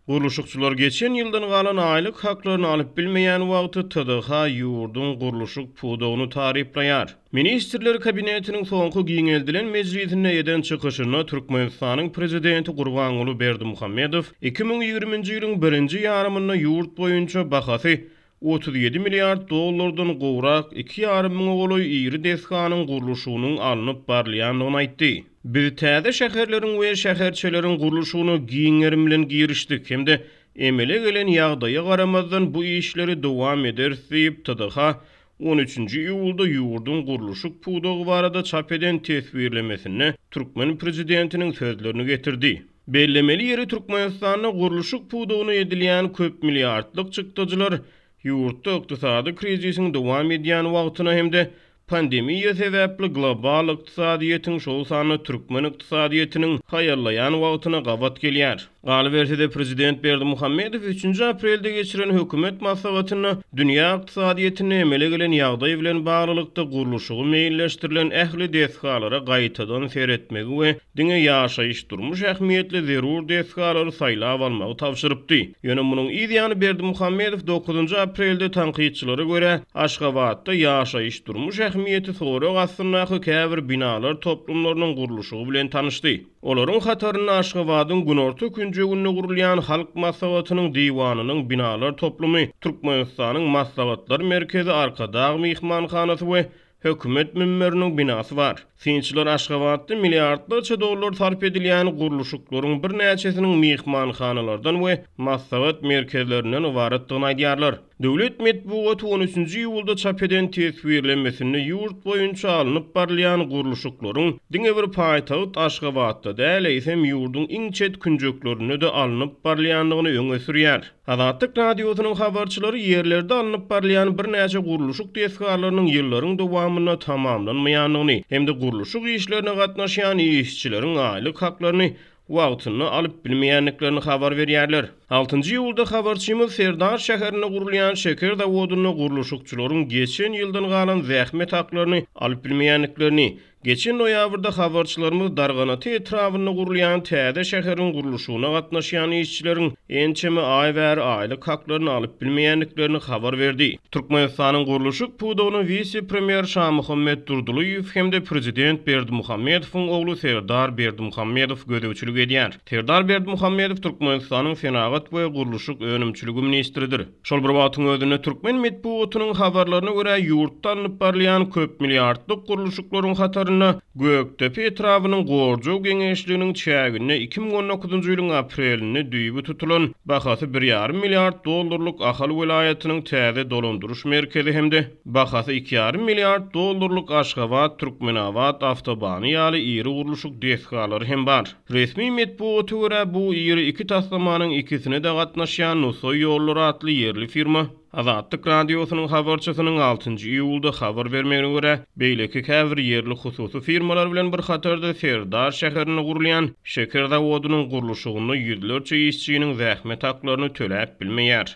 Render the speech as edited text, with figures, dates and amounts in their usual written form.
Guruluşukçular geçen ýyldan galan aýlyk haklaryny alyp bilmeýän wagty TDH ýurdun guruluşyk pudogyny taryplaýar. Ministrler kabinetiniň soňky giňeldilen mejlisinde eden çykyşyna Türkmenistanyň prezidenti Gurbanuly Berdimuhammedow 2020-nji ýylyň 1-nji ýarymynda ýurt boýunça bahasy 37 milliard dollardan gowrak 2,5 ming goly ýyry deshanyň guruluşynyň alınıp barlaýandygyny aýtdy. Biz täze şäherleriň we şäherçeleriň guruluşyny giňerim bilen girişdik hemde emele gelen ýagdaýa garamazdan bu işleri dowam eder diýip TDH 13-nji iýulda ýurdun guruluşyk pudogy barada çap eden tesbirlemesini Türkmen prezidentiniň sözlerini getirdi. Bellemeli ýeri Türkmenistanyň guruluşyk pudogyna edilýän köp milliardlyk çykdyjylar ýurtda ykdysady krizisiň dowam edýän wagtyna hemde pandemiýa sebäpli global ykdysadyýetin şol sany Türkmen ykdysadyýetiniň haýarlaýan wagtyna gawat gelýär. Galy bersede prezident Berdimuhammedow 3 aprelde geçiren hökümet maslahatyny dünýä ykdysadyýetine emele gelen ýagdaý bilen baglykda guruluşygy meýilleşdirilen ähli deshalara gaýtadan seretmegi we diňe ýaşaýyş durmuş ähmiýetli zerur deshalary saýlap almagy tapşyrypdy. Ýöne munyň ideýany Berdimuhammedow 9 aprelde tanqidçilere göre Aşgabatda ýaşaýyş durmuş ähmiýeti sorak asyrnaky käbir binalar toplumlarynyň guruluşygy bilen tanışdy. Olaryň hataryny Aşgabatyň günorta günjeginde gurulýan halk maslahatynyň diwanynyň binalar toplumy, Türkmenistanyň maslahatlar merkezi Arkadag mehmanhanasy we hökümet mümmeriniň binasy bar. Sinçiler Aşgabatda milliardlarça dollar sarf edilýän guruluşyklaryň bir näçesiniň mehmanhanalardan we maslahat merkezlerinden ibaretdigini aýdýarlar. Döwlet medeniýeti 13-nji ýylda çap eden tesbirlemesini ýurt boýunça alınıp barlaýan guruluşyklaryň diňe bir paýtagyt Aşgabatda däl eýsem ýurdun iň çet künjeklerine de alınıp barlaýandygyny öňe sürýär. Azatlyk radiosynyň habarçylary ýerlerde alınıp barlaýan bir näçe guruluşyk desgarlarynyň ýyllaryň dowamyna tamamlanmaýandygyny hem de guruluşyk işlerine gatnaşýan işçileriň aýlyk haklaryny wagtyny alyp bilmeýänliklerini habar berýärler. 6-njy ýylda habarçymyz Serdar şäherine gurulýan şeker zawodyny guruluşykçylaryň geçen ýyldan galan zähmet haklaryny alyp bilmeýänliklerini, geçen noýabrda habarçylarymyz Darganaty etrawyna gurulýan täze şäheriň guruluşyna gatnaşýan işçileriň ençeme aý bäri aýlyk haklaryny alyp bilmeýänliklerini habar berdi. Türkmenistanyň guruluşyk pudogyny vice-premier Şahmuhammed Durdulyýew hemde prezident Berdimuhammedowyň ogly Serdar Berdimuhammedow gödäwçilik edýär. Serdar Berdimuhammedow Türkmenistanyň Senagat we guruluşyk önümçiligi ministridir. Şol bir wagtyň özünde Türkmen medeniýetiniň habarlaryna görä ýurtdan alınıp barlaýan köp milliardlyk guruluşyklaryň hataryny Göktepe etrawynyň gorjak geňeşliginiň çägine 2019-njy ýylyň aprelinde düýbi tutulan bahasy 1,5 milliard dollarlyk Ahal welaýatynyň täze dolandyryş merkezi hemde bahasy 2,5 milliard dollarlyk Aşgabat Türkmenawat awtobany ýaly iri guruluşyk deshalary hem bar. Resmi medeniýete görä bu iri iki taslamanyň ikisine de gatnaşýan Nusoy ýollary atly ýerli firma Azatlyk radiosynyň habarçysynyň 6-njy iýulda habar bermegine görä, beýleki käbir ýerli hususy firmalar bilen bir hatarda Serdar şäherine gurulýan şeker zawodynyň guruluşyny ýüzlerçe işçiniň zähmet haklaryny töläp bilmeýär.